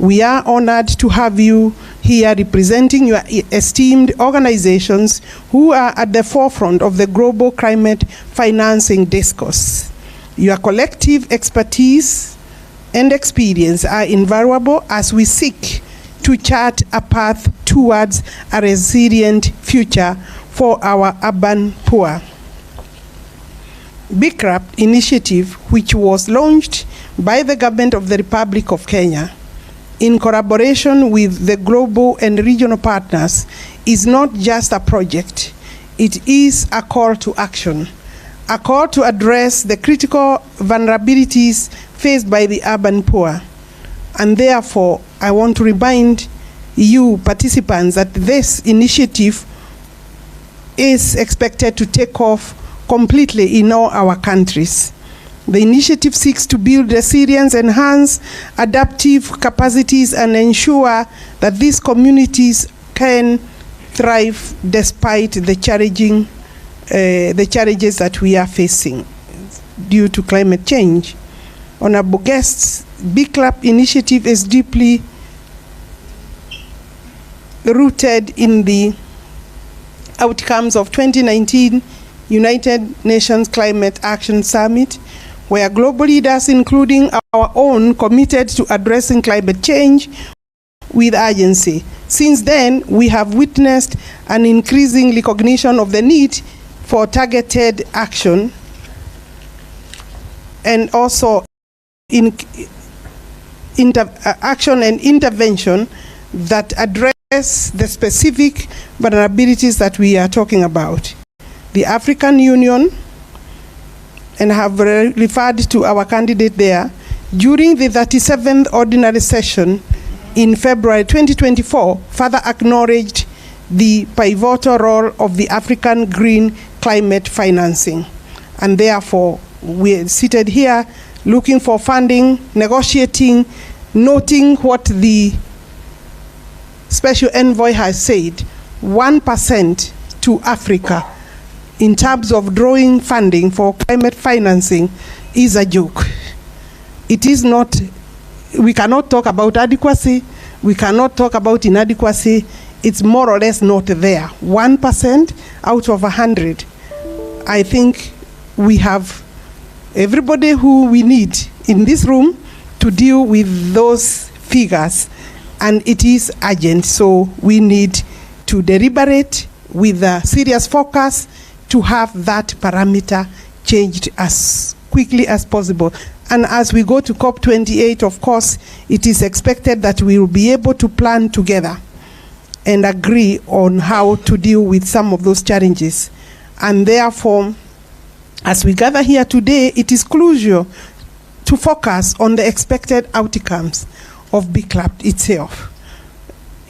We are honored to have you here representing your esteemed organizations who are at the forefront of the global climate financing discourse. Your collective expertise and experience are invaluable as we seek to chart a path towards a resilient future for our urban poor. BRCUP initiative, which was launched by the Government of the Republic of Kenya in collaboration with the global and regional partners, is not just a project, it is a call to action, a call to address the critical vulnerabilities faced by the urban poor. And therefore, I want to remind you participants that this initiative is expected to take off completely in all our countries. The initiative seeks to build resilience, enhance adaptive capacities, and ensure that these communities can thrive despite the challenges that we are facing due to climate change. Honorable guests, BRCUP initiative is deeply rooted in the outcomes of 2019 United Nations Climate Action Summit, where global leaders, including our own, committed to addressing climate change with urgency. Since then, we have witnessed an increasing recognition of the need for targeted action and also action and intervention that address the specific vulnerabilities that we are talking about. The African Union, and I have referred to our candidate there, during the 37th Ordinary Session in February 2024, further acknowledged the pivotal role of the African green climate financing. And therefore, we're seated here looking for funding, negotiating, noting what the Special Envoy has said, 1% to Africa in terms of drawing funding for climate financing is a joke. It is not, we cannot talk about adequacy, we cannot talk about inadequacy, it's more or less not there. 1% out of 100. I think we have everybody who we need in this room to deal with those figures, and it is urgent, so we need to deliberate with a serious focus to have that parameter changed as quickly as possible. And as we go to COP28, of course, it is expected that we will be able to plan together and agree on how to deal with some of those challenges. And therefore, as we gather here today, it is crucial to focus on the expected outcomes of BRCUP itself.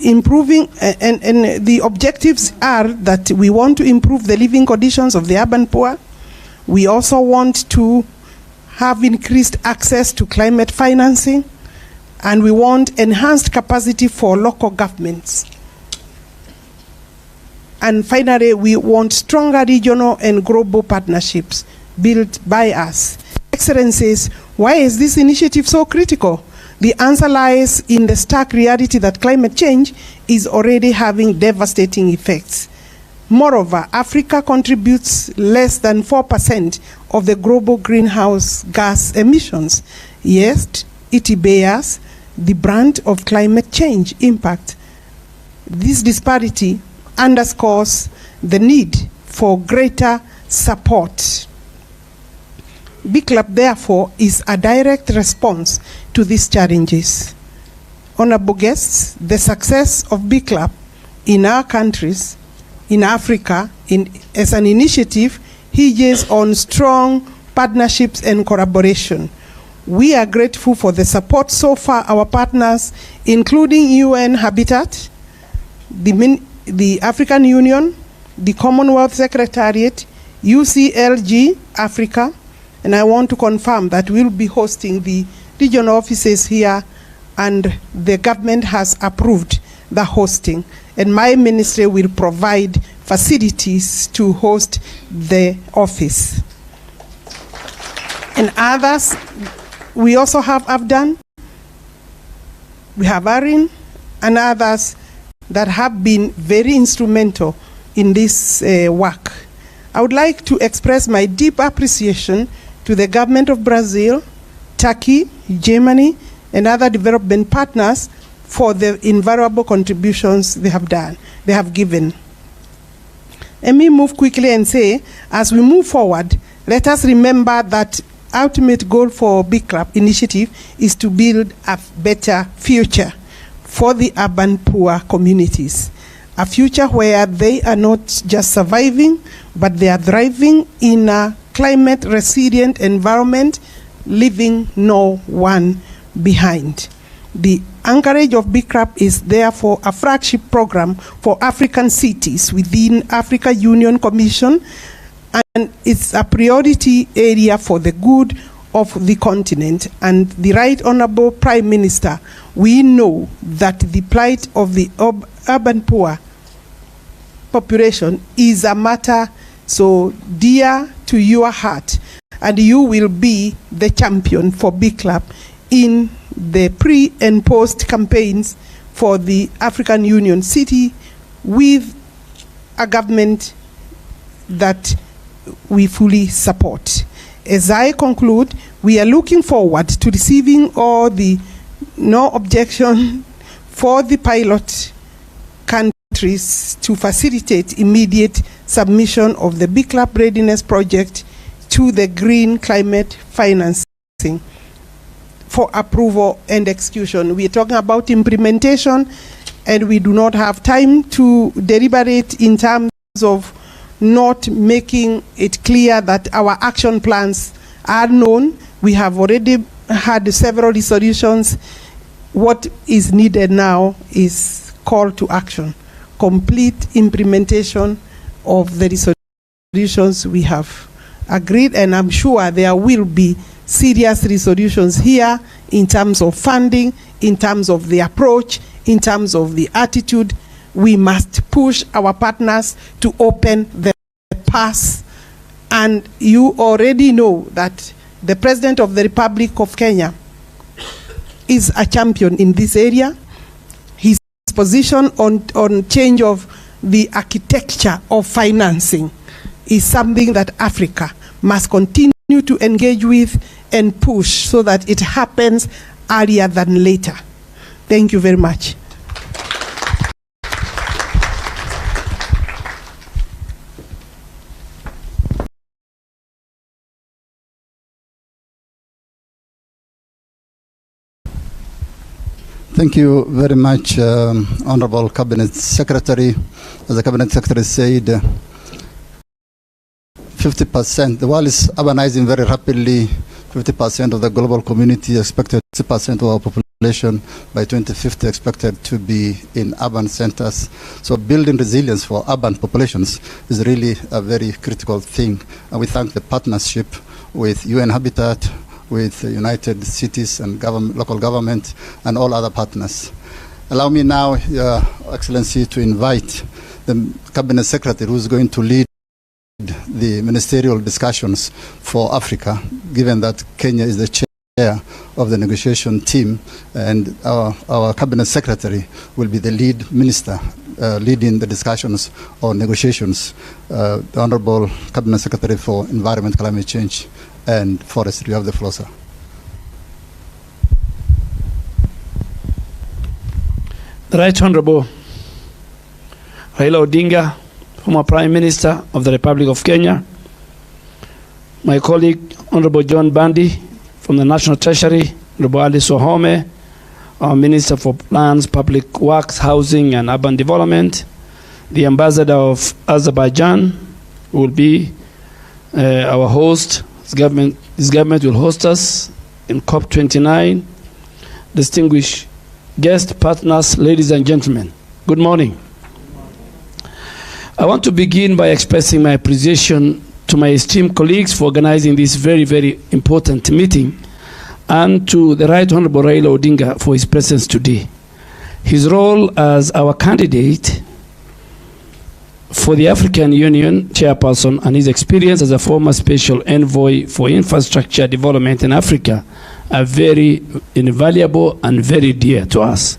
Improving, and the objectives are that we want to improve the living conditions of the urban poor. We also want to have increased access to climate financing, and we want enhanced capacity for local governments. And finally, we want stronger regional and global partnerships built by us. Excellencies, why is this initiative so critical? The answer lies in the stark reality that climate change is already having devastating effects. Moreover, Africa contributes less than 4% of the global greenhouse gas emissions, yet it bears the brunt of climate change impact. This disparity underscores the need for greater support. BRCUP, therefore, is a direct response to these challenges. Honorable guests, the success of BRCUP in our countries, in Africa, as an initiative, hinges on strong partnerships and collaboration. We are grateful for the support so far our partners, including UN Habitat, the African Union, the Commonwealth Secretariat, UCLG Africa, and I want to confirm that we'll be hosting the regional offices here, and the government has approved the hosting, and my ministry will provide facilities to host the office. And others, we also have AIDAN, We have ARIN and others that have been very instrumental in this work. I would like to express my deep appreciation to the government of Brazil, Turkey, Germany, and other development partners for the invaluable contributions they have given. Let me move quickly and say, as we move forward, let us remember that ultimate goal for BRCUP initiative is to build a better future for the urban poor communities. A future where they are not just surviving, but they are thriving in a climate resilient environment, leaving no one behind. The anchorage of BRCUP is therefore a flagship program for African cities within Africa Union Commission, and it's a priority area for the good of the continent. And the Right Honorable Prime Minister, we know that the plight of the urban poor population is a matter so dear to your heart, and you will be the champion for BRCUP in the pre and post campaigns for the African Union city with a government that we fully support. As I conclude, we are looking forward to receiving all the no objection for the pilot countries to facilitate immediate submission of the BRCUP readiness project to the green climate financing for approval and execution. We are talking about implementation, and we do not have time to deliberate in terms of not making it clear that our action plans are known. We have already had several resolutions. What is needed now is call to action, complete implementation of the resolutions we have agreed, and I'm sure there will be serious resolutions here in terms of funding, in terms of the approach, in terms of the attitude. We must push our partners to open the path, and you already know that the President of the Republic of Kenya is a champion in this area. His position on change of the architecture of financing is something that Africa must continue to engage with and push so that it happens earlier than later. Thank you very much. Thank you very much, Honorable Cabinet Secretary. As the Cabinet Secretary said, 50%, the world is urbanizing very rapidly. 50% of the global community expected, 60% of our population by 2050 expected to be in urban centers. So building resilience for urban populations is really a very critical thing. And we thank the partnership with UN Habitat, with United Cities and local government and all other partners. Allow me now, Your Excellency, to invite the Cabinet Secretary who is going to lead the ministerial discussions for Africa, given that Kenya is the chair of the negotiation team, and our Cabinet Secretary will be the lead minister leading the discussions or negotiations. The Honorable Cabinet Secretary for Environment, Climate Change and Forestry. You have the floor, sir. The Right Honorable Raila Odinga, former Prime Minister of the Republic of Kenya, my colleague Honorable John Bandi from the National Treasury, Honorable Ali Sohome, our Minister for Plans, Public Works, Housing and Urban Development, the Ambassador of Azerbaijan, who will be our host. This government will host us in COP29. Distinguished guests, partners, ladies and gentlemen, good morning. I want to begin by expressing my appreciation to my esteemed colleagues for organizing this very, very important meeting, and to the Right Honorable Raila Odinga for his presence today. His role as our candidate for the African Union chairperson and his experience as a former special envoy for infrastructure development in Africa are very invaluable and very dear to us.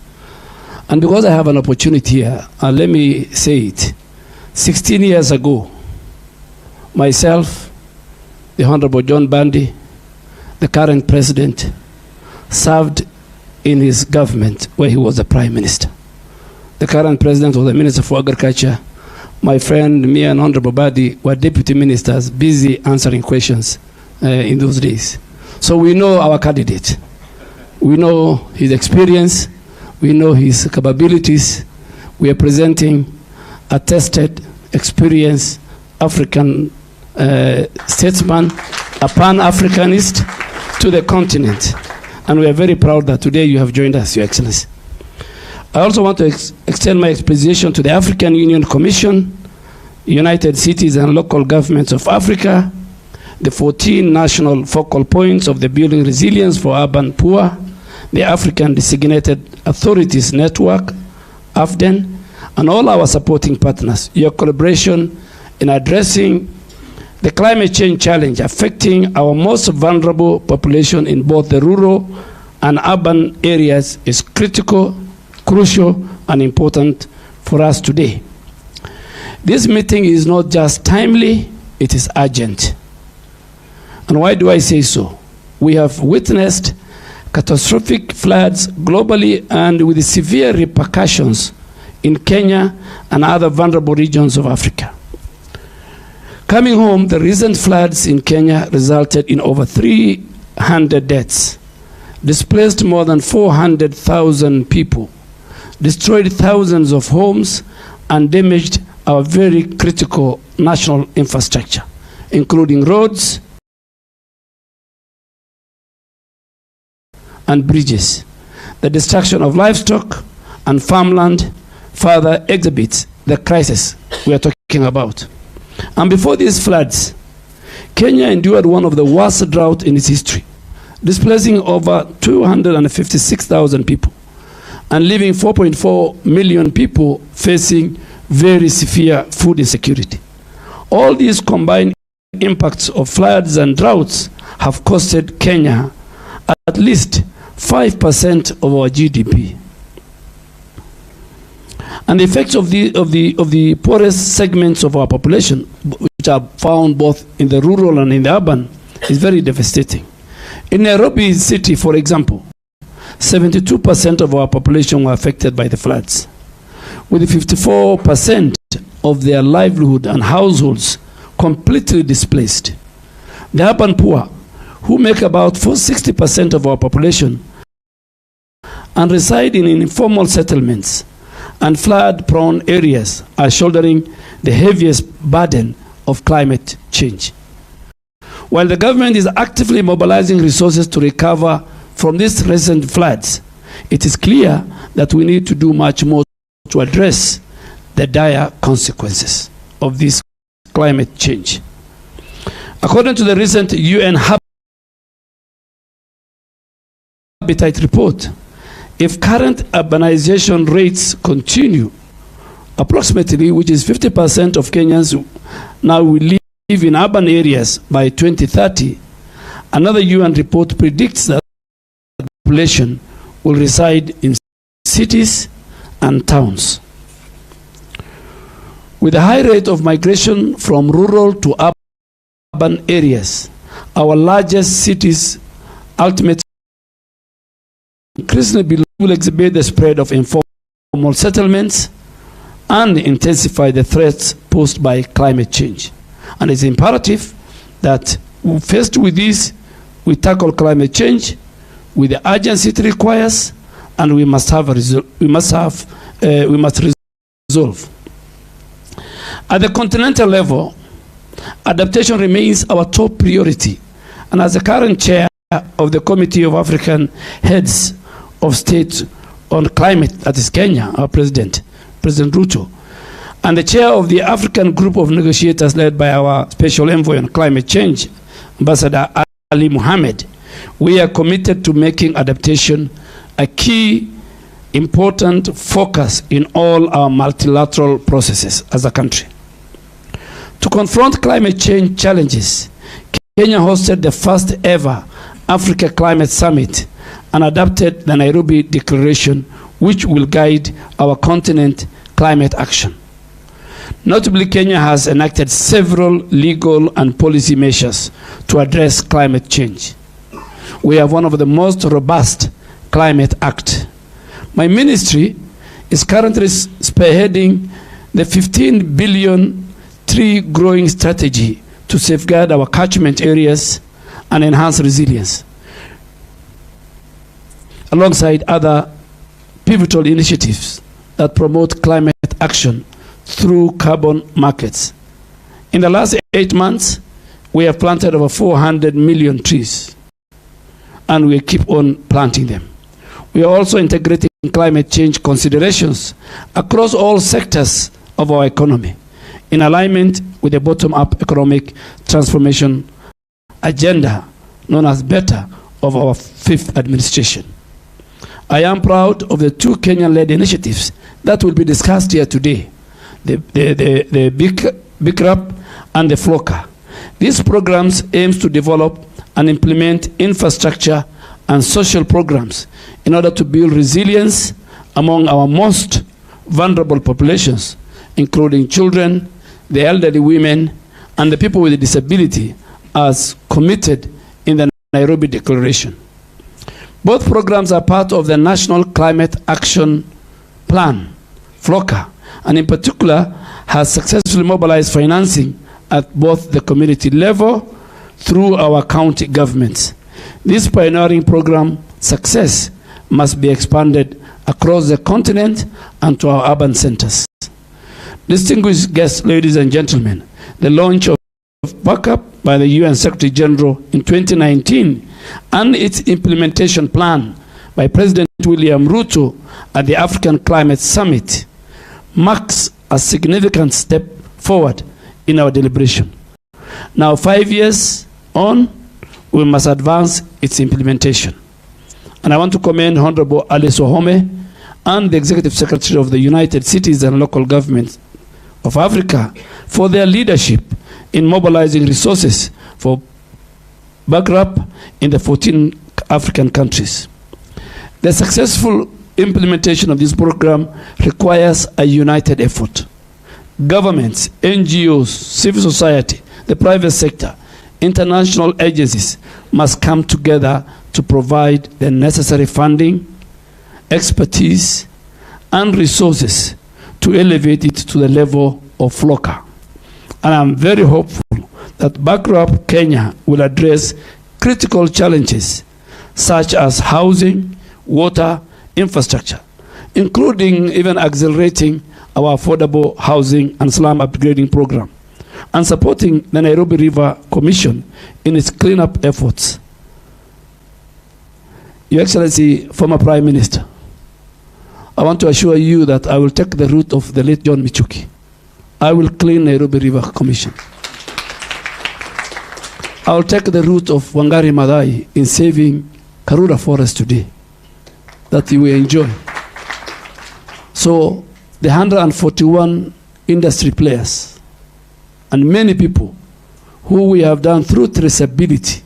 And because I have an opportunity here, let me say it. 16 years ago, myself, the Honorable John Bandi, the current president, served in his government where he was the Prime Minister. The current president was the Minister for Agriculture. My friend, me and Honorable Badi were deputy ministers busy answering questions in those days. So we know our candidate. We know his experience. We know his capabilities. We are presenting a tested, experienced African statesman, a Pan-Africanist to the continent. And we are very proud that today you have joined us, Your Excellency. I also want to extend my appreciation to the African Union Commission, United Cities and Local Governments of Africa, the 14 national focal points of the Building Resilience for Urban Poor, the African Designated Authorities Network, AIDAN, and all our supporting partners. Your collaboration in addressing the climate change challenge affecting our most vulnerable population in both the rural and urban areas is critical, crucial, and important for us today. This meeting is not just timely, it is urgent. And why do I say so? We have witnessed catastrophic floods globally and with severe repercussions in Kenya and other vulnerable regions of Africa. Coming home, the recent floods in Kenya resulted in over 300 deaths, displaced more than 400,000 people, destroyed thousands of homes, and damaged our very critical national infrastructure, including roads and bridges. The destruction of livestock and farmland further exhibits the crisis we are talking about. And before these floods, Kenya endured one of the worst droughts in its history, displacing over 256,000 people and leaving 4.4 million people facing very severe food insecurity. All these combined impacts of floods and droughts have costed Kenya at least 5% of our GDP. And the effects of the poorest segments of our population, which are found both in the rural and in the urban, is very devastating. In Nairobi city, for example, 72% of our population were affected by the floods, with 54% of their livelihood and households completely displaced. The urban poor, who make about 60% of our population and reside in informal settlements and flood-prone areas, are shouldering the heaviest burden of climate change. While the government is actively mobilizing resources to recover from these recent floods, it is clear that we need to do much more to address the dire consequences of this climate change. According to the recent UN Habitat report, if current urbanization rates continue, approximately, which is 50% of Kenyans now will live in urban areas by 2030, another UN report predicts that the population will reside in cities and towns. With a high rate of migration from rural to urban areas, our largest cities ultimately increasingly will exhibit the spread of informal settlements and intensify the threats posed by climate change. And it's imperative that, faced with this, we tackle climate change with the urgency it requires, and we must resolve. At the continental level, adaptation remains our top priority. And as the current chair of the Committee of African Heads of State on Climate, that is Kenya, our President Ruto, and the chair of the African Group of Negotiators led by our Special Envoy on Climate Change, Ambassador Ali Mohammed, we are committed to making adaptation a key, important focus in all our multilateral processes as a country. To confront climate change challenges, Kenya hosted the first ever Africa Climate Summit and adopted the Nairobi Declaration, which will guide our continent climate action. Notably, Kenya has enacted several legal and policy measures to address climate change. We have one of the most robust climate act. My ministry is currently spearheading the 15 billion tree growing strategy to safeguard our catchment areas and enhance resilience, alongside other pivotal initiatives that promote climate action through carbon markets. In the last 8 months, we have planted over 400 million trees, and we keep on planting them. We are also integrating climate change considerations across all sectors of our economy, in alignment with the bottom-up economic transformation agenda, known as BETTER, of our 5th administration. I am proud of the 2 Kenyan-led initiatives that will be discussed here today, the BRCUP and the FLOCA. These programs aim to develop and implement infrastructure and social programs in order to build resilience among our most vulnerable populations, including children, the elderly, women, and the people with disability, as committed in the Nairobi Declaration. Both programs are part of the National Climate Action Plan, FLOCA, and in particular has successfully mobilized financing at both the community level through our county governments. This pioneering program success must be expanded across the continent and to our urban centers. Distinguished guests, ladies and gentlemen, the launch of BRCUP by the UN Secretary General in 2019 and its implementation plan by President William Ruto at the African Climate Summit marks a significant step forward in our deliberation. Now, 5 years on, we must advance its implementation. And I want to commend Honorable Alice Wahome and the Executive Secretary of the United Cities and Local Governments of Africa for their leadership in mobilizing resources for BRCUP in the 14 African countries. The successful implementation of this program requires a united effort. Governments, NGOs, civil society, the private sector, international agencies must come together to provide the necessary funding, expertise, and resources to elevate it to the level of FLOCA. And I'm very hopeful that BRCUP Kenya will address critical challenges such as housing, water, infrastructure, including even accelerating our affordable housing and slum upgrading program, and supporting the Nairobi River Commission in its cleanup efforts. Your Excellency, former Prime Minister, I want to assure you that I will take the route of the late John Michuki. I will clean Nairobi River Commission. I will take the route of Wangari Maathai in saving Karura Forest today, that you will enjoy. So the 141 industry players and many people who we have done through traceability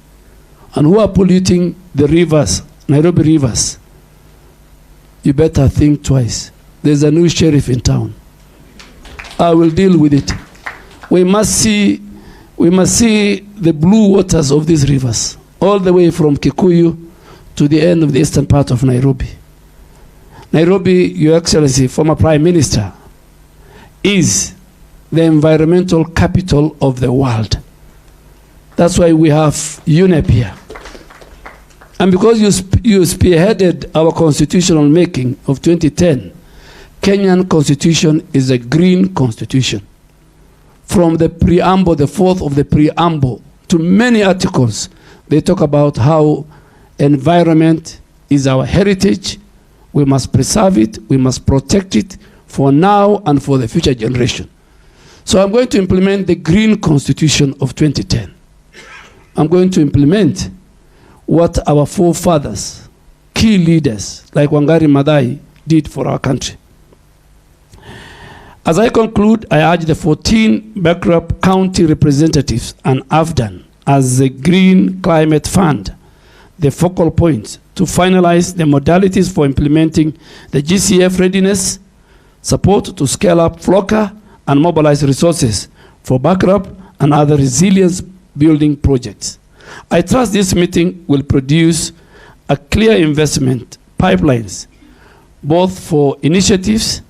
and who are polluting the rivers, Nairobi rivers, you better think twice. There's a new sheriff in town. I will deal with it. We must see the blue waters of these rivers, all the way from Kikuyu to the end of the eastern part of Nairobi. Nairobi, Your Excellency, former Prime Minister, is the environmental capital of the world. That's why we have UNEP here. And because you spearheaded our constitutional making of 2010, Kenyan constitution is a green constitution. From the preamble, the fourth of the preamble, to many articles, they talk about how environment is our heritage. We must preserve it, we must protect it for now and for the future generation. So I'm going to implement the Green Constitution of 2010. I'm going to implement what our forefathers, key leaders like Wangari Maathai did for our country. As I conclude, I urge the 14 BRCUP county representatives and AIDAN as the Green Climate Fund the focal points to finalize the modalities for implementing the GCF readiness, support to scale up FLOCA, and mobilize resources for BRCUP and other resilience building projects. I trust this meeting will produce a clear investment pipelines, both for initiatives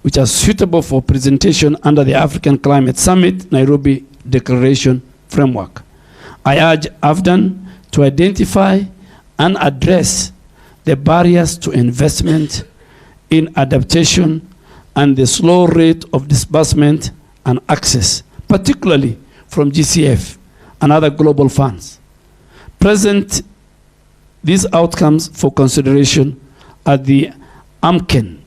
which are suitable for presentation under the African Climate Summit Nairobi Declaration Framework. I urge AIDAN to identify and address the barriers to investment in adaptation and the slow rate of disbursement and access, particularly from GCF and other global funds. Present these outcomes for consideration at the AMCEN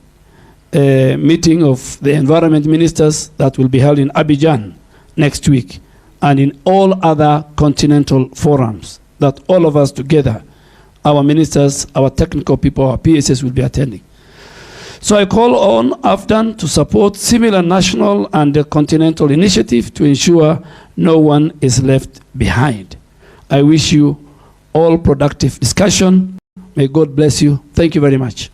meeting of the environment ministers that will be held in Abidjan next week, and in all other continental forums that all of us together, our ministers, our technical people, our PSS will be attending. So I call on AIDAN to support similar national and continental initiative to ensure no one is left behind. I wish you all productive discussion. May God bless you. Thank you very much.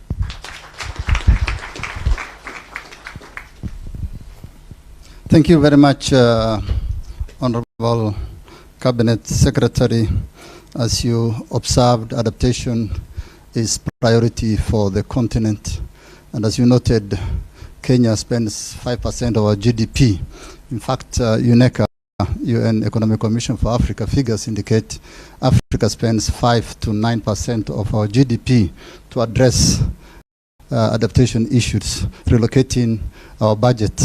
Thank you very much, Honorable Cabinet Secretary. As you observed, adaptation is priority for the continent. And as you noted, Kenya spends 5% of our GDP. In fact, UNECA, UN Economic Commission for Africa, figures indicate Africa spends 5 to 9% of our GDP to address adaptation issues, relocating our budget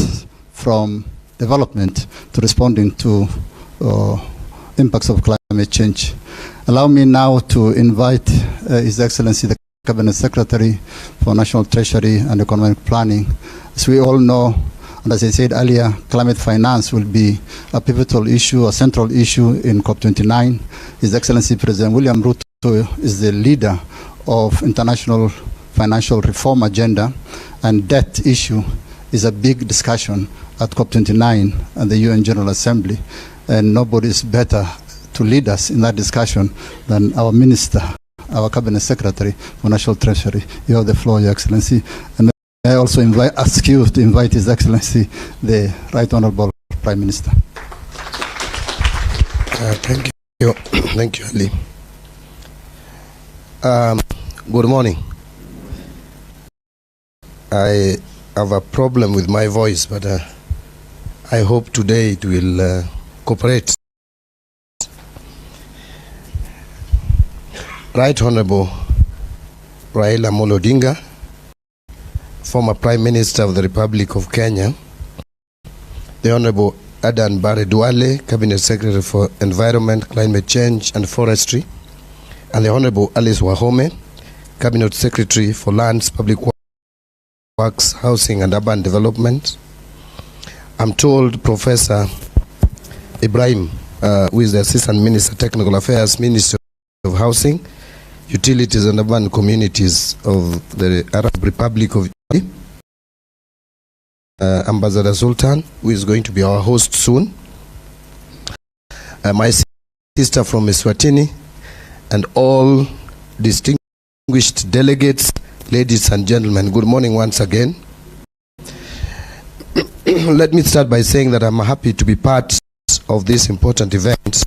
from development to responding to impacts of climate change. Allow me now to invite His Excellency the Cabinet Secretary for National Treasury and Economic Planning. As we all know, and as I said earlier, climate finance will be a pivotal issue, a central issue in COP29. His Excellency President William Ruto is the leader of international financial reform agenda, and debt issue is a big discussion at COP29 and the UN General Assembly, and nobody is better to lead us in that discussion than our minister, our Cabinet Secretary for National Treasury. You have the floor, Your Excellency. And may I also ask you to invite His Excellency, the Right Honorable Prime Minister. Thank you. Thank you, Ali. Good morning. I have a problem with my voice, but I hope today it will cooperate. Right Honorable Raila Amolo Odinga, former Prime Minister of the Republic of Kenya, the Honorable AIDAN Bare Duale, Cabinet Secretary for Environment, Climate Change and Forestry, and the Honorable Alice Wahome, Cabinet Secretary for Lands, Public Works, Housing and Urban Development. I'm told Professor Ibrahim, who is the Assistant Minister, Technical Affairs, Minister of Housing, Utilities and Urban Communities of the Arab Republic of Ambassador Sultan, who is going to be our host soon, my sister from Eswatini, and all distinguished delegates, ladies and gentlemen, good morning once again. Let me start by saying that I'm happy to be part of this important event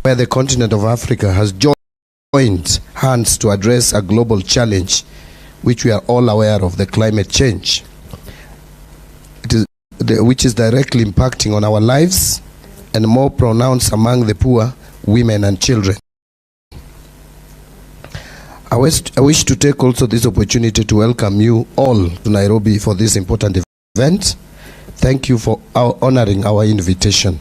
where the continent of Africa has joined hands to address a global challenge which we are all aware of, the climate change, which is directly impacting on our lives and more pronounced among the poor, women and children. I wish to take also this opportunity to welcome you all to Nairobi for this important event. Thank you for honoring our invitation.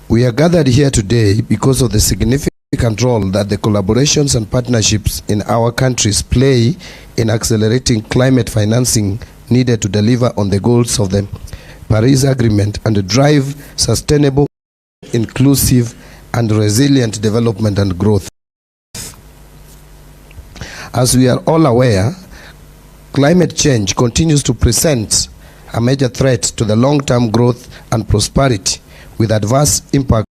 We are gathered here today because of the significant role that the collaborations and partnerships in our countries play in accelerating climate financing needed to deliver on the goals of the Paris Agreement and drive sustainable, inclusive, and resilient development and growth. As we are all aware, climate change continues to present a major threat to the long-term growth and prosperity, with adverse impacts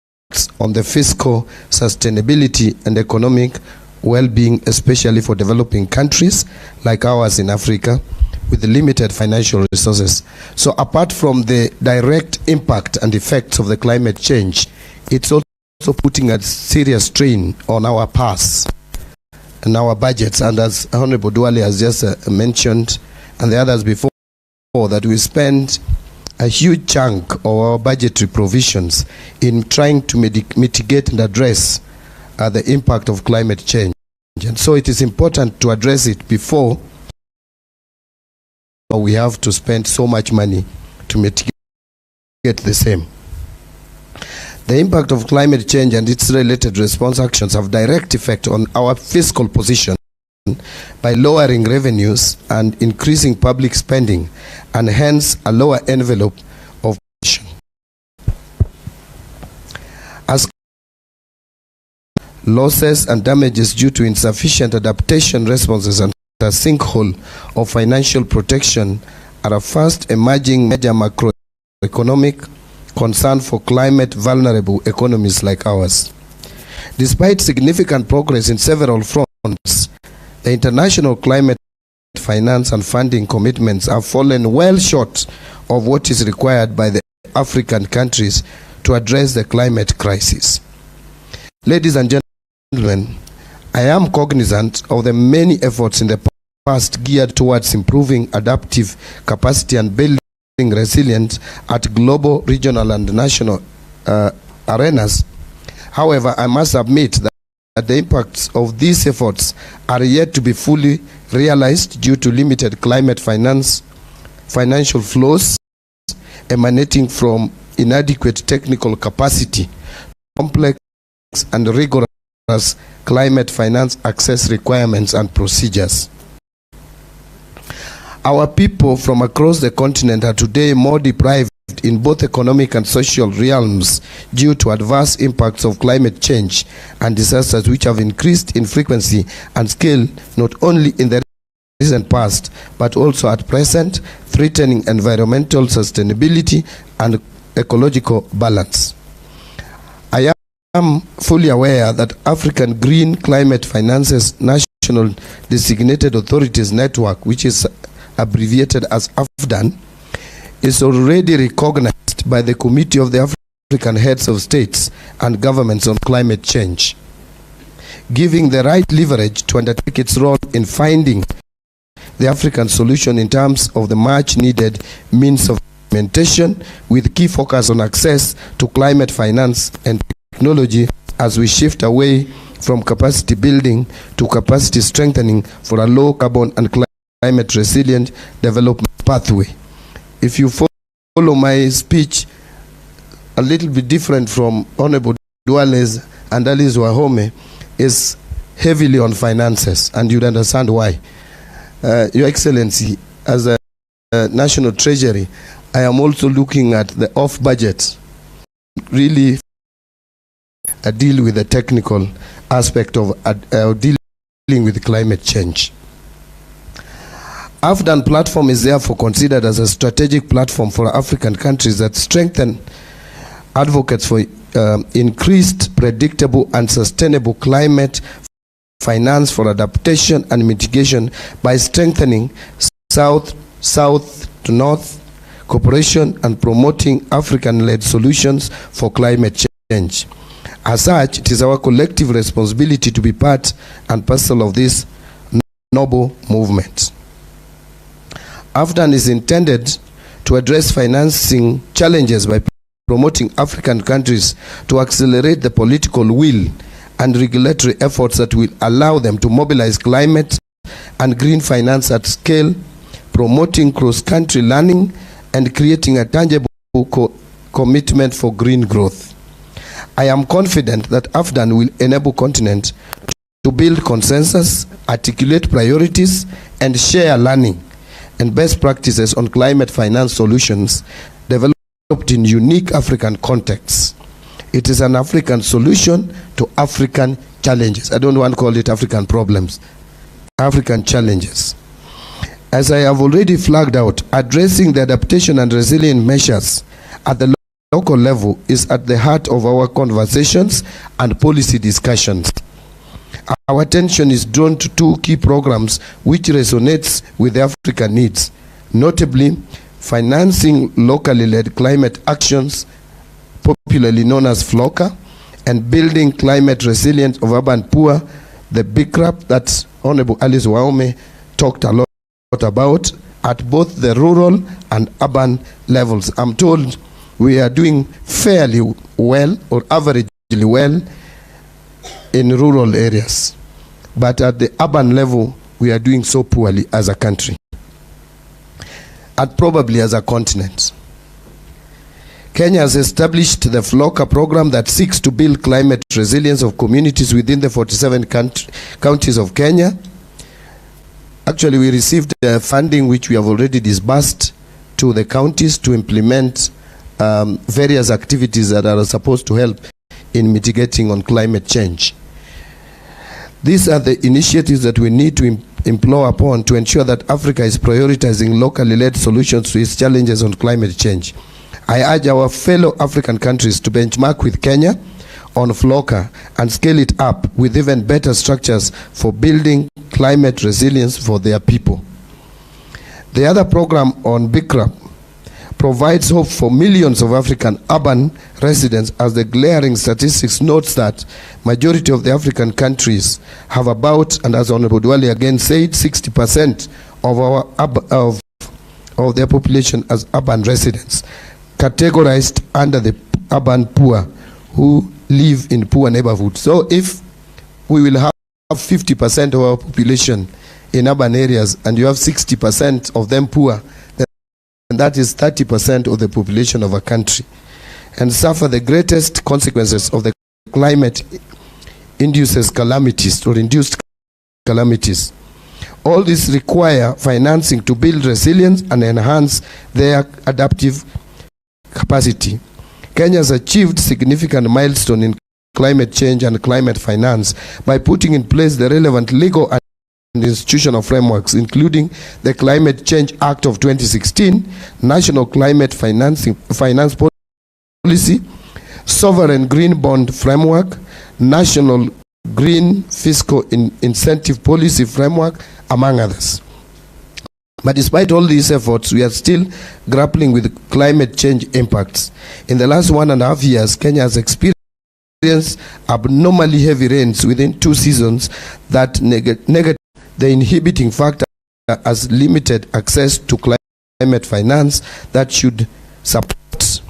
on the fiscal sustainability and economic well-being, especially for developing countries like ours in Africa with limited financial resources. So apart from the direct impact and effects of the climate change, it's also putting a serious strain on our purse and our budgets. And as Honorable Duale has just mentioned, and the others before, that we spend a huge chunk of our budgetary provisions in trying to mitigate and address the impact of climate change. And so it is important to address it before we have to spend so much money to mitigate the same. The impact of climate change and its related response actions have direct effect on our fiscal position by lowering revenues and increasing public spending, and hence a lower envelope of population. As losses and damages due to insufficient adaptation responses and a sinkhole of financial protection are a fast emerging major macroeconomic concern for climate vulnerable economies like ours. Despite significant progress in several fronts, the international climate finance and funding commitments have fallen well short of what is required by the African countries to address the climate crisis. Ladies and gentlemen, I am cognizant of the many efforts in the past geared towards improving adaptive capacity and building resilience at global, regional, and national arenas. However, I must admit that the impacts of these efforts are yet to be fully realized due to limited climate financial flows emanating from inadequate technical capacity, complex and rigorous climate finance access requirements and procedures. Our people from across the continent are today more deprived in both economic and social realms due to adverse impacts of climate change and disasters, which have increased in frequency and scale not only in the recent past but also at present, threatening environmental sustainability and ecological balance. I am fully aware that African Green Climate Finance's National Designated Authorities Network, which is abbreviated as AIDAN, is already recognized by the Committee of the African Heads of States and Governments on Climate Change, giving the right leverage to undertake its role in finding the African solution in terms of the much needed means of implementation, with key focus on access to climate finance and technology as we shift away from capacity building to capacity strengthening for a low carbon and climate resilient development pathway. If you follow my speech, a little bit different from Honorable Duale's and Alice Wahome, is heavily on finances, and you'd understand why. Your Excellency, as a National Treasury, I am also looking at the off-budget, really deal with the technical aspect of dealing with climate change. AFDAN platform is therefore considered as a strategic platform for African countries that strengthen advocates for increased, predictable, and sustainable climate finance for adaptation and mitigation by strengthening south to north cooperation and promoting African-led solutions for climate change. As such, it is our collective responsibility to be part and parcel of this noble movement. AFDAN is intended to address financing challenges by promoting African countries to accelerate the political will and regulatory efforts that will allow them to mobilize climate and green finance at scale, promoting cross-country learning and creating a tangible commitment for green growth. I am confident that AFDAN will enable continent to build consensus, articulate priorities, and share learning and best practices on climate finance solutions developed in unique African contexts. It is an African solution to African challenges. I don't want to call it African problems, African challenges. As I have already flagged out, addressing the adaptation and resilient measures at the local level is at the heart of our conversations and policy discussions. Our attention is drawn to two key programs which resonates with African needs, notably financing locally led climate actions, popularly known as FLOCA, and building climate resilience of urban poor, the BRCUP that Honorable Alice Waume talked a lot about at both the rural and urban levels. I'm told we are doing fairly well or averagely well in rural areas, but at the urban level we are doing so poorly as a country and probably as a continent. Kenya has established the FLOCA program that seeks to build climate resilience of communities within the 47 counties of Kenya. Actually, we received funding which we have already disbursed to the counties to implement various activities that are supposed to help in mitigating on climate change. These are the initiatives that we need to implore upon to ensure that Africa is prioritizing locally led solutions to its challenges on climate change. I urge our fellow African countries to benchmark with Kenya on FLOCA and scale it up with even better structures for building climate resilience for their people. The other program on BRCUP provides hope for millions of African urban residents, as the glaring statistics notes that majority of the African countries have about, and as Honorable Duale again said, 60% of their population as urban residents, categorized under the urban poor who live in poor neighborhoods. So if we will have 50% of our population in urban areas and you have 60% of them poor, then that is 30% of the population of a country, and suffer the greatest consequences of the climate induces calamities or induced calamities. All this require financing to build resilience and enhance their adaptive capacity. Kenya has achieved significant milestone in climate change and climate finance by putting in place the relevant legal and institutional frameworks, including the Climate Change Act of 2016, National Climate Finance Policy, Sovereign Green Bond Framework, National Green Fiscal Incentive Policy Framework, among others. But despite all these efforts, we are still grappling with climate change impacts. In the last 1.5 years, Kenya has experienced abnormally heavy rains within 2 seasons that negate the inhibiting factor as limited access to climate finance that should support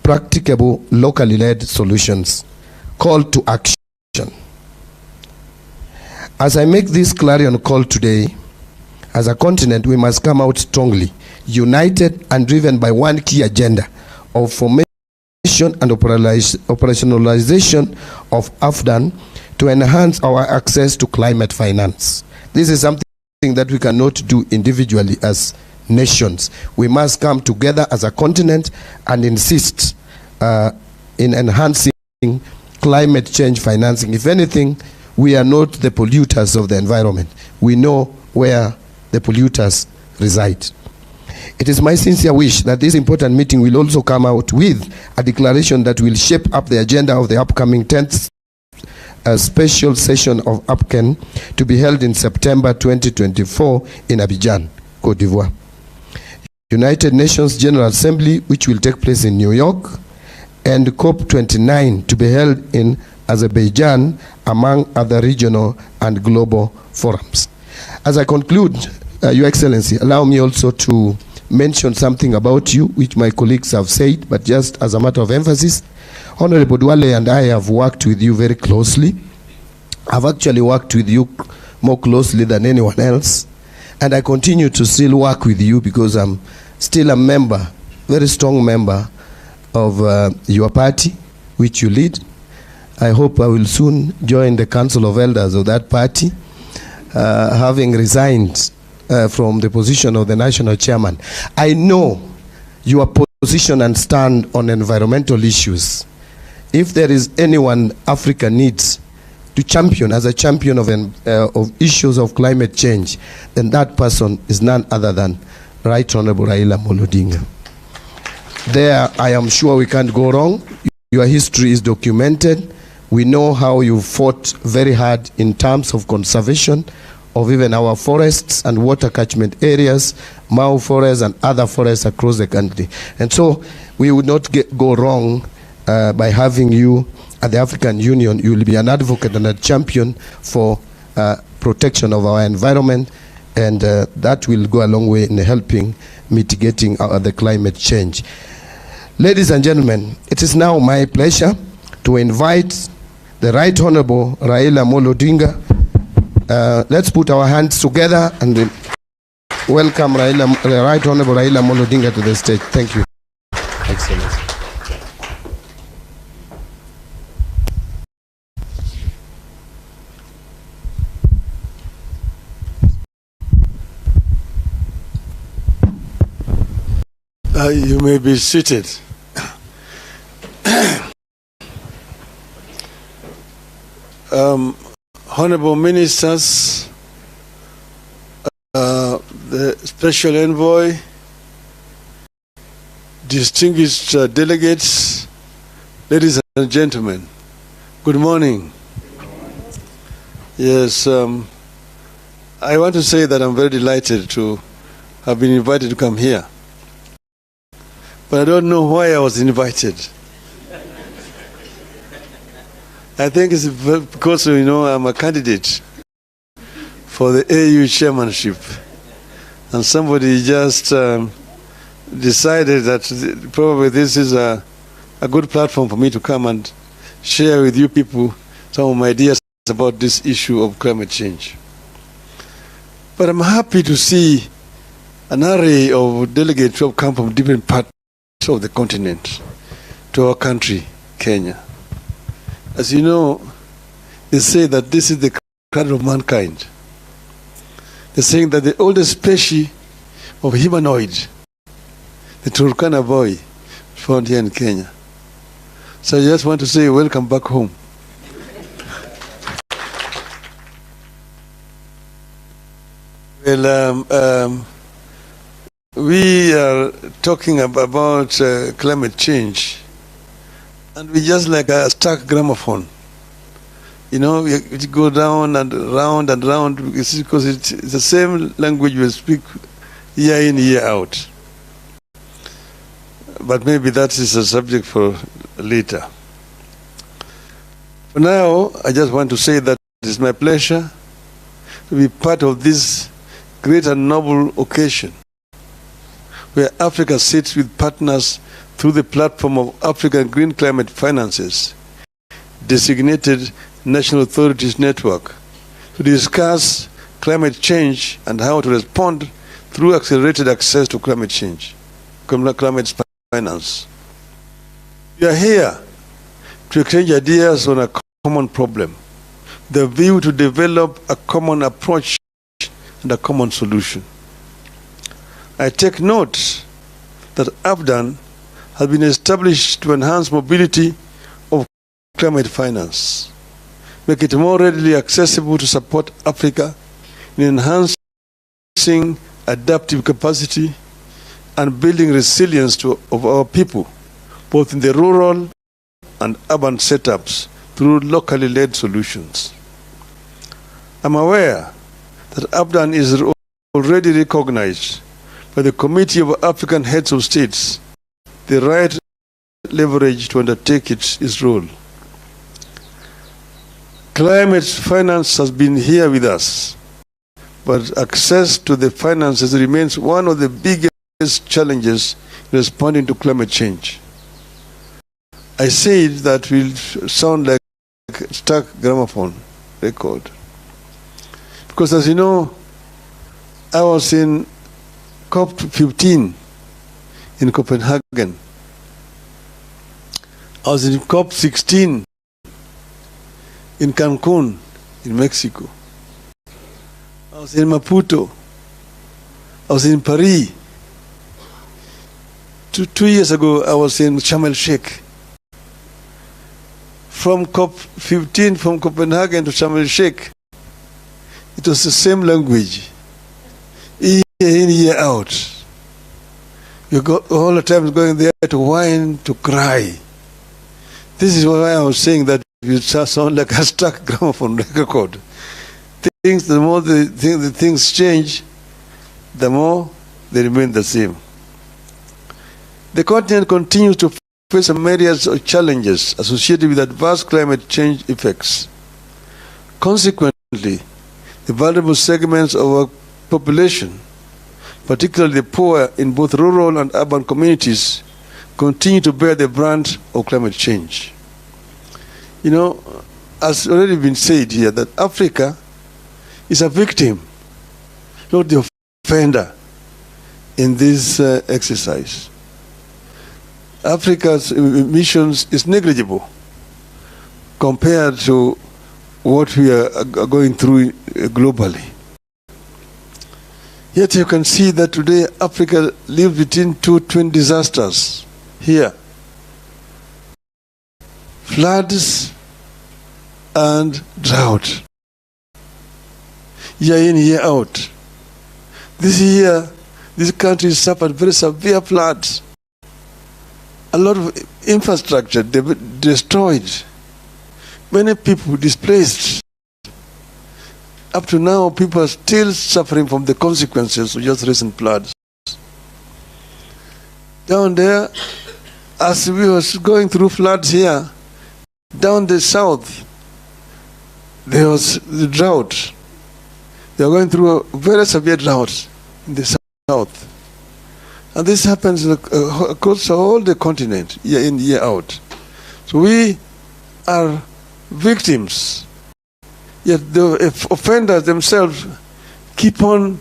practicable locally led solutions. Call to action. As I make this clarion call today, as a continent, we must come out strongly, united and driven by one key agenda of formation and operationalization of AIDAN to enhance our access to climate finance. This is something that we cannot do individually as nations. We must come together as a continent and insist in enhancing climate change financing. If anything, we are not the polluters of the environment. We know where the polluters reside. It is my sincere wish that this important meeting will also come out with a declaration that will shape up the agenda of the upcoming 10th special session of APCEN to be held in September 2024 in Abidjan, Cote d'Ivoire. United Nations General Assembly, which will take place in New York, and COP29 to be held in Azerbaijan, among other regional and global forums. As I conclude, Your Excellency, allow me also to mention something about you, which my colleagues have said, but just as a matter of emphasis. Honorable Duale and I have worked with you very closely. I've actually worked with you more closely than anyone else, and I continue to still work with you because I'm still a member, very strong member of your party, which you lead. I hope I will soon join the Council of Elders of that party, having resigned from the position of the national chairman. I know your position and stand on environmental issues. If there is anyone Africa needs to champion as a champion of issues of climate change, then that person is none other than Right Honorable Raila Amolo Odinga. There, I am sure we can't go wrong. Your history is documented. We know how you fought very hard in terms of conservation of even our forests and water catchment areas, Mau forests and other forests across the country. And so we would not go wrong by having you at the African Union. You will be an advocate and a champion for protection of our environment, and that will go a long way in helping mitigating the climate change. Ladies and gentlemen, it is now my pleasure to invite the Right Honorable Raila Amolo Odinga. Let's put our hands together and welcome Right Honorable Raila Amolo Odinga to the stage. Thank you. Excellency. You may be seated. Honorable Ministers, the Special Envoy, distinguished delegates, ladies and gentlemen, good morning. Yes, I want to say that I'm very delighted to have been invited to come here. But I don't know why I was invited. I think it's because, you know, I'm a candidate for the AU chairmanship. And somebody just decided that probably this is a good platform for me to come and share with you people some of my ideas about this issue of climate change. But I'm happy to see an array of delegates who have come from different parts of the continent to our country, Kenya. As you know, they say that this is the cradle of mankind. They're saying that the oldest species of humanoid, the Turkana boy, found here in Kenya. So I just want to say welcome back home. Well, we are talking about climate change, and we just like a stuck gramophone. You know, it go down and round and round because it's the same language we speak year in, year out. But maybe that is a subject for later. For now, I just want to say that it is my pleasure to be part of this great and noble occasion where Africa sits with partners through the platform of African Green Climate Finances, designated National Authorities Network, to discuss climate change and how to respond through accelerated access to climate change, climate finance. We are here to exchange ideas on a common problem, the view to develop a common approach and a common solution. I take note that AIDAN has been established to enhance mobility of climate finance, make it more readily accessible to support Africa in enhancing adaptive capacity and building resilience of our people, both in the rural and urban setups through locally led solutions. I'm aware that AIDAN is already recognized by the Committee of African Heads of States, the right leverage to undertake its role. Climate finance has been here with us, but access to the finances remains one of the biggest challenges in responding to climate change. I said that will sound like a stuck gramophone record. Because as you know, I was in COP 15 in Copenhagen. I was in COP 16 in Cancun, in Mexico. I was in Maputo. I was in Paris. Two years ago, I was in Sharm el Sheikh. From COP 15, from Copenhagen to Sharm el Sheikh, it was the same language. Year in, year out. You go all the time going there to whine, to cry. This is why I was saying that you sound like a stuck gramophone record. The more the things change, the more they remain the same. The continent continues to face a myriad of challenges associated with adverse climate change effects. Consequently, the vulnerable segments of our population, particularly the poor in both rural and urban communities, continue to bear the brunt of climate change. You know, as already been said here, that Africa is a victim, not the offender in this exercise. Africa's emissions is negligible compared to what we are going through globally. Yet you can see that today Africa lives between two twin disasters here. Floods and drought. Year in, year out. This year, this country suffered very severe floods. A lot of infrastructure destroyed. Many people displaced. Up to now, people are still suffering from the consequences of just recent floods. Down there, as we were going through floods here, down the south, there was the drought. They are going through a very severe drought in the south. And this happens across all the continent, year in, year out. So we are victims. Yet the offenders themselves keep on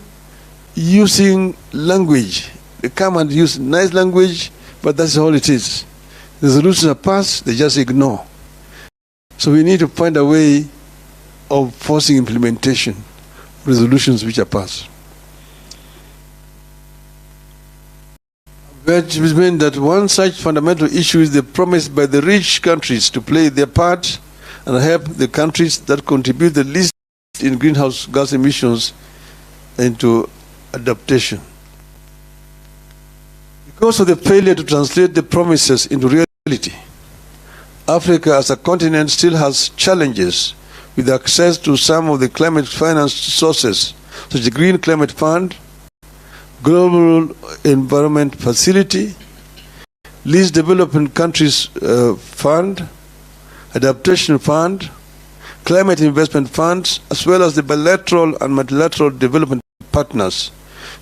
using language. They come and use nice language, but that's all it is. The resolutions are passed, they just ignore. So we need to find a way of forcing implementation of resolutions which are passed. Which means that one such fundamental issue is the promise by the rich countries to play their part and help the countries that contribute the least in greenhouse gas emissions into adaptation. Because of the failure to translate the promises into reality, Africa as a continent still has challenges with access to some of the climate finance sources, such as the Green Climate Fund, Global Environment Facility, Least Developing Countries Fund, Adaptation Fund, Climate Investment Funds, as well as the bilateral and multilateral development partners,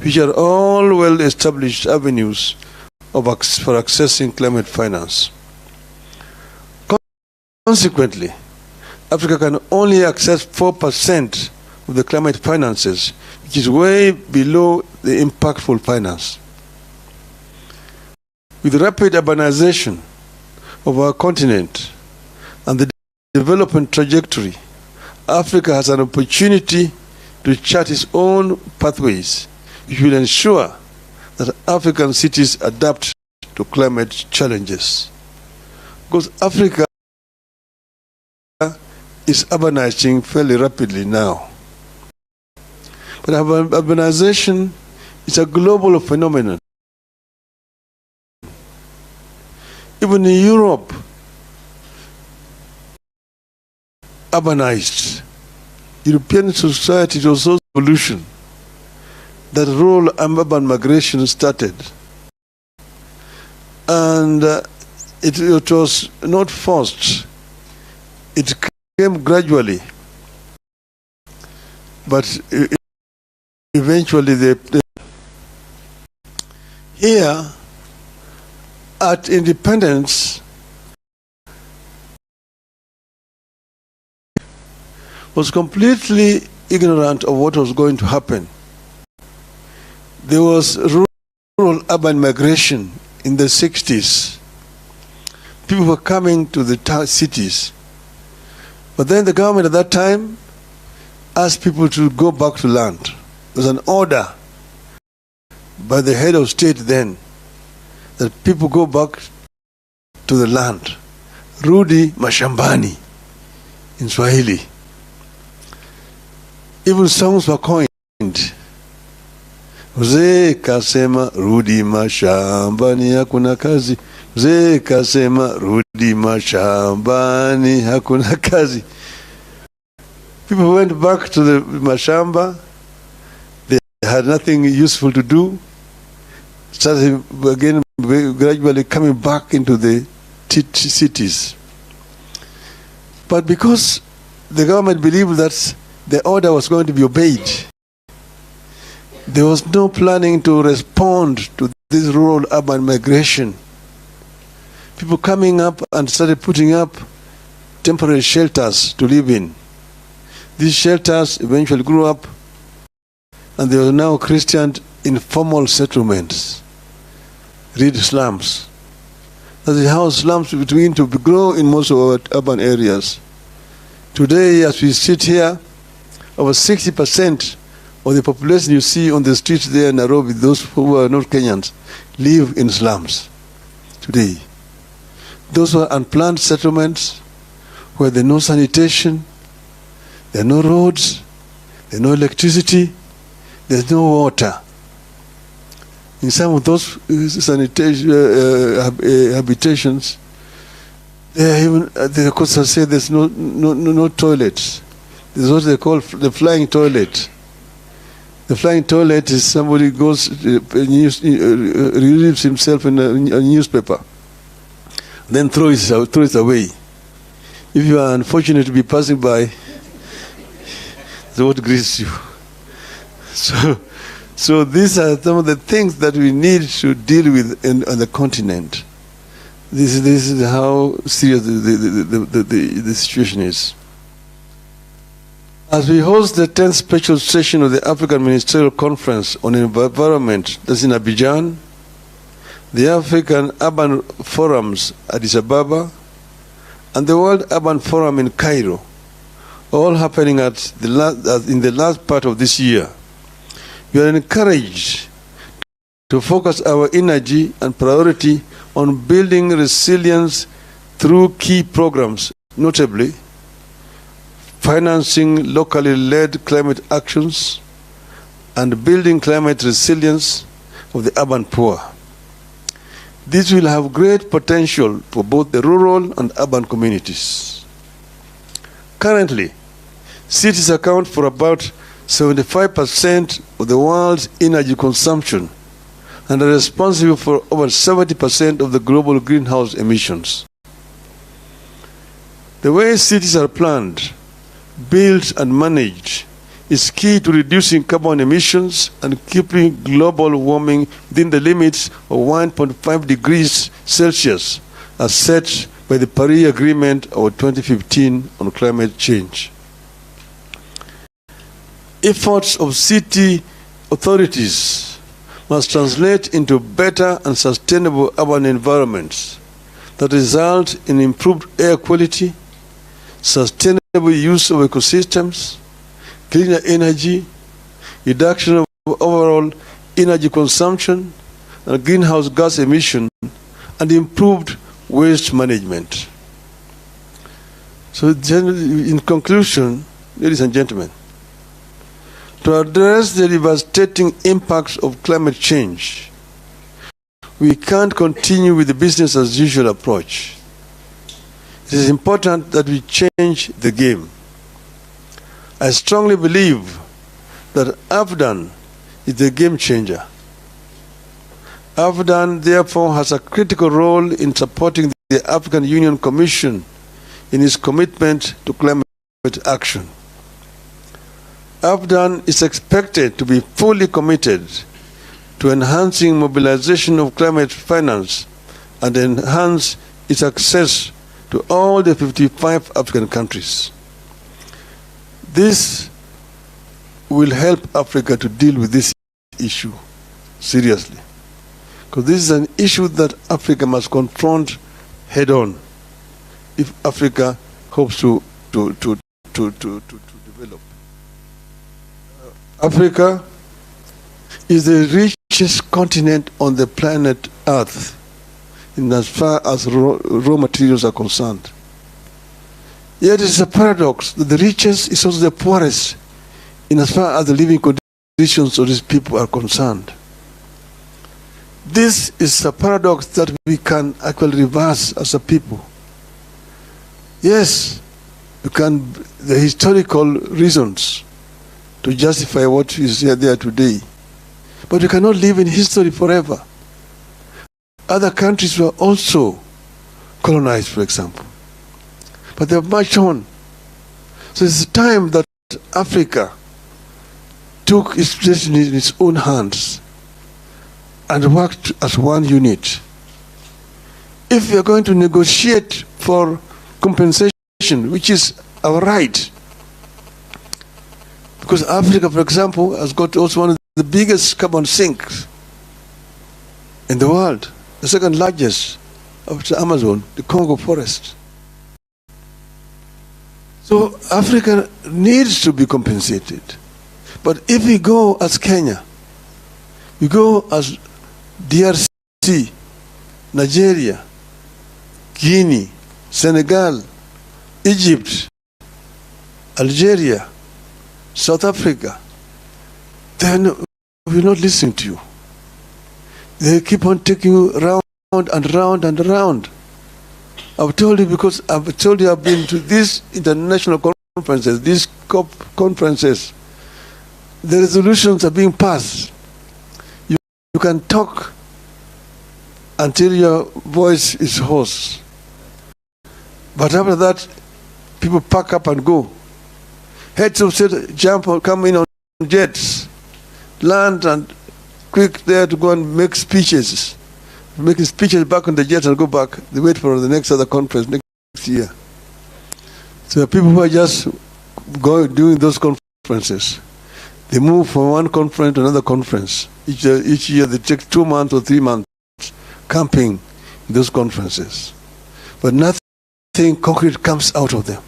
which are all well-established avenues for accessing climate finance. Consequently, Africa can only access 4% of the climate finances, which is way below the impactful finance. With rapid urbanization of our continent and the development trajectory, Africa has an opportunity to chart its own pathways, which will ensure that African cities adapt to climate challenges. Because Africa is urbanizing fairly rapidly now. But urbanization is a global phenomenon. Even in Europe, urbanized. European society was also evolution that rural and urban migration started. And it was not forced. It came gradually. But eventually here at independence was completely ignorant of what was going to happen. There was rural urban migration in the 60s. People were coming to the cities. But then the government at that time asked people to go back to land. There was an order by the head of state then that people go back to the land. Rudi mashambani in Swahili. Even songs were coined. Mzee kasema rudi mashambani hakuna kazi. Mzee kasema rudi mashambani hakuna kazi. People went back to the mashamba. They had nothing useful to do. Started again gradually coming back into the cities. But because the government believed that the order was going to be obeyed, there was no planning to respond to this rural-urban migration. People coming up and started putting up temporary shelters to live in. These shelters eventually grew up, and they are now christened informal settlements. Read slums. That is how slums begin to grow in most of our urban areas. Today, as we sit here, over 60% of the population you see on the streets there in Nairobi, those who are not Kenyans, live in slums today. Those were unplanned settlements where there are no sanitation, there are no roads, there is no electricity, there's no water. In some of those habitations, the coastal say there's no toilets. There's what they call the flying toilet. The flying toilet is somebody goes, relieves himself in a newspaper, then throws it away. If you are unfortunate to be passing by, that's what greets you. So these are some of the things that we need to deal with on the continent. This is how serious the situation is. As we host the 10th special session of the African Ministerial Conference on Environment, that's in Abidjan, the African Urban Forums Addis Ababa, and the World Urban Forum in Cairo, all happening in the last part of this year, we are encouraged to focus our energy and priority on building resilience through key programs, notably financing locally led climate actions and building climate resilience of the urban poor. This will have great potential for both the rural and urban communities. Currently, cities account for about 75% of the world's energy consumption and are responsible for over 70% of the global greenhouse emissions. The way cities are planned, built and managed is key to reducing carbon emissions and keeping global warming within the limits of 1.5 degrees Celsius as set by the Paris Agreement of 2015 on climate change. Efforts of city authorities must translate into better and sustainable urban environments that result in improved air quality, sustainable use of ecosystems, cleaner energy, reduction of overall energy consumption and greenhouse gas emission, and improved waste management. So in conclusion, ladies and gentlemen, to address the devastating impacts of climate change, we can't continue with the business as usual approach. It is important that we change the game. I strongly believe that AIDAN is the game changer. AIDAN therefore has a critical role in supporting the African Union Commission in its commitment to climate action. AIDAN is expected to be fully committed to enhancing mobilization of climate finance and enhance its access to all the 55 African countries. This will help Africa to deal with this issue seriously, because this is an issue that Africa must confront head-on if Africa hopes to develop. Africa is the richest continent on the planet Earth in as far as raw materials are concerned. Yet it is a paradox that the richest is also the poorest in as far as the living conditions conditions of these people are concerned. This is a paradox that we can actually reverse as a people. Yes, you can, the historical reasons to justify what is there today. But you cannot live in history forever. Other countries were also colonized, for example. But they have marched on. So it's time that Africa took its destiny in its own hands and worked as one unit. If we are going to negotiate for compensation, which is our right, because Africa, for example, has got also one of the biggest carbon sinks in the world, the second largest after Amazon, the Congo forest. So Africa needs to be compensated. But if we go as Kenya, we go as DRC, Nigeria, Guinea, Senegal, Egypt, Algeria, South Africa, then we're not listening to you. They keep on taking you round and round and round. I've told you because I've told you I've been to these international conferences, these COP conferences. The resolutions are being passed. You can talk until your voice is hoarse. But after that, people pack up and go. Heads of state jump or come in on jets, land and quick there to go and make speeches. Making speeches back on the jet and go back. They wait for the next other conference next year. So the people who are just going doing those conferences, they move from one conference to another conference. Each year they take 2 months or 3 months camping in those conferences. But nothing concrete comes out of them.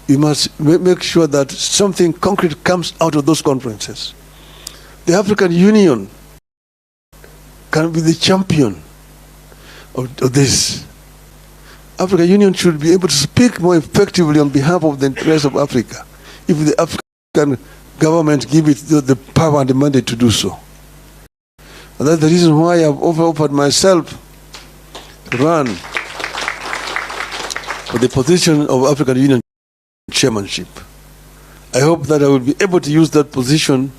You must make sure that something concrete comes out of those conferences. The African Union can be the champion of this. African Union should be able to speak more effectively on behalf of the interests of Africa if the African government give it the power and the mandate to do so. And that's the reason why I've offered myself to run for the position of African Union chairmanship. I hope that I will be able to use that position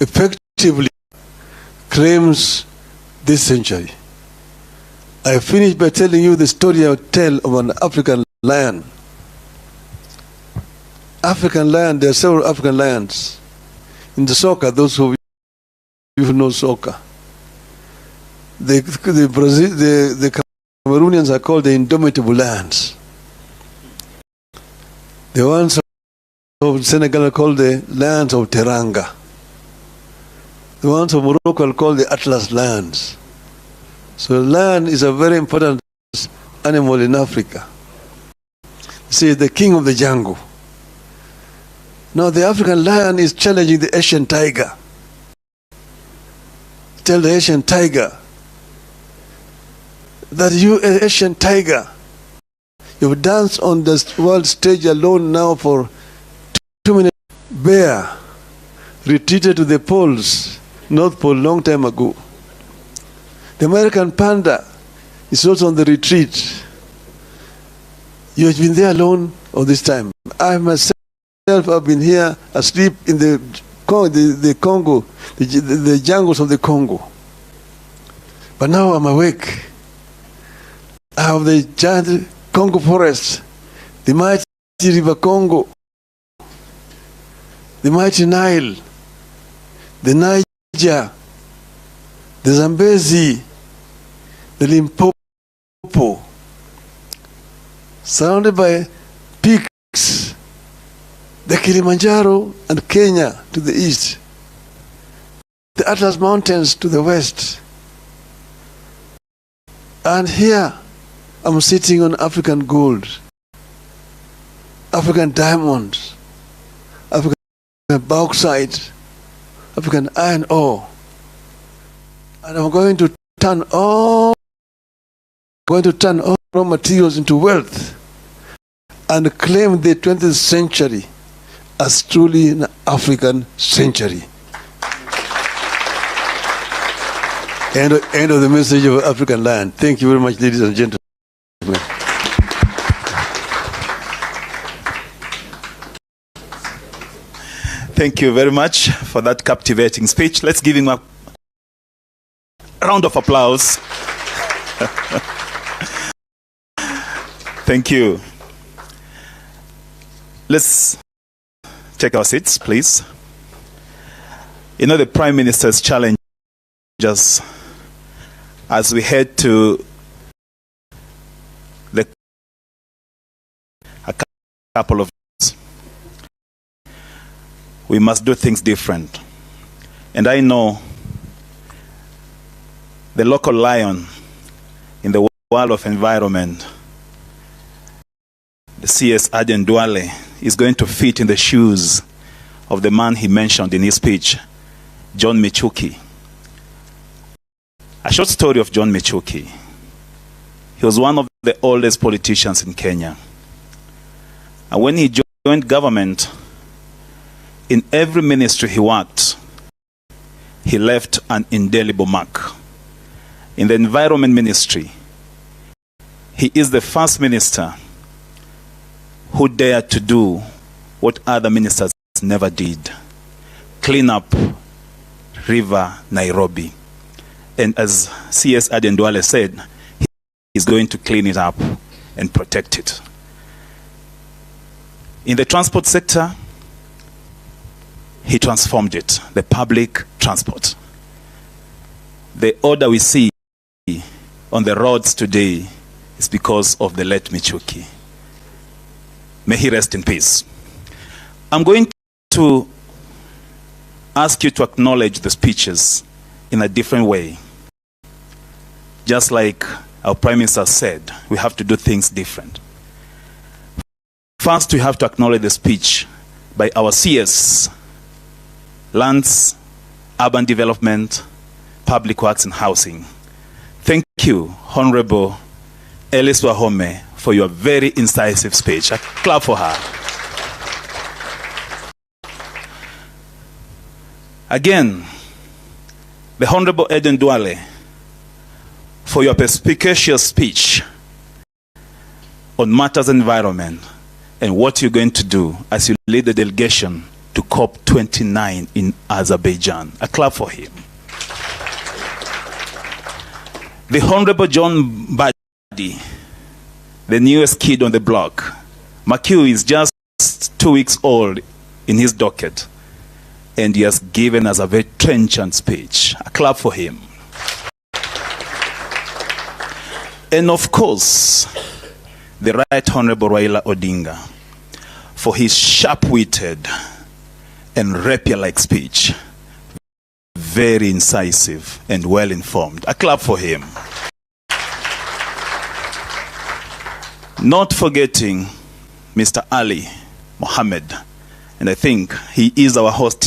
effectively claims this century. I finished by telling you the story I tell of an African lion. African lion, there are several African lions. In the soccer, those who know soccer, the Cameroonians are called the indomitable lions. The ones of Senegal are called the lions of Teranga. The ones of Morocco are called the Atlas lions. So lion is a very important animal in Africa. See, the king of the jungle. Now the African lion is challenging the Asian tiger. Tell the Asian tiger that you, Asian tiger, you've danced on the world stage alone now for 2 minutes. Bear retreated to the poles, North Pole, long time ago. The American panda is also on the retreat. You have been there alone all this time. I myself have been here asleep in the Congo, the jungles of the Congo. But now I'm awake. I have the giant Congo forest, the mighty river Congo, the mighty Nile, the Niger, the Zambezi, the Limpopo, surrounded by peaks, the Kilimanjaro and Kenya to the east, the Atlas Mountains to the west. And here I'm sitting on African gold, African diamonds, African bauxite, African iron ore. And I'm going to turn all raw materials into wealth and claim the 20th century as truly an African century. End of the message of African land. Thank you very much, ladies and gentlemen. Thank you very much for that captivating speech. Let's give him a round of applause. Thank you. Let's take our seats, please. You know, the Prime Minister's challenge us as we head to a couple of years. We must do things different. And I know the local lion in the world of environment, the CS Aden Duale, is going to fit in the shoes of the man he mentioned in his speech, John Michuki. A short story of John Michuki. He was one of the oldest politicians in Kenya. And when he joined government, in every ministry he worked, he left an indelible mark. In the environment ministry, he is the first minister who dared to do what other ministers never did: clean up River Nairobi. And as CS Aden Duale said, he's going to clean it up and protect it. In the transport sector, he transformed it, the public transport. The order we see on the roads today is because of the late Michuki. May he rest in peace. I'm going to ask you to acknowledge the speeches in a different way. Just like our Prime Minister said, we have to do things different. First, we have to acknowledge the speech by our CS, Lands, Urban Development, Public Works and Housing. Thank you, Honorable Alice Wahome, for your very incisive speech. A clap for her. Again, the Honorable Aden Duale, for your perspicacious speech on matters environment and what you're going to do as you lead the delegation to COP29 in Azerbaijan. A clap for him. The Honorable John Badi, the newest kid on the block. McHugh is just 2 weeks old in his docket, and he has given us a very trenchant speech. A clap for him. And of course, the Right Honorable Raila Odinga, for his sharp-witted and rapier-like speech. Very incisive and well-informed. A clap for him. Not forgetting Mr. Ali Mohammed, and I think he is our host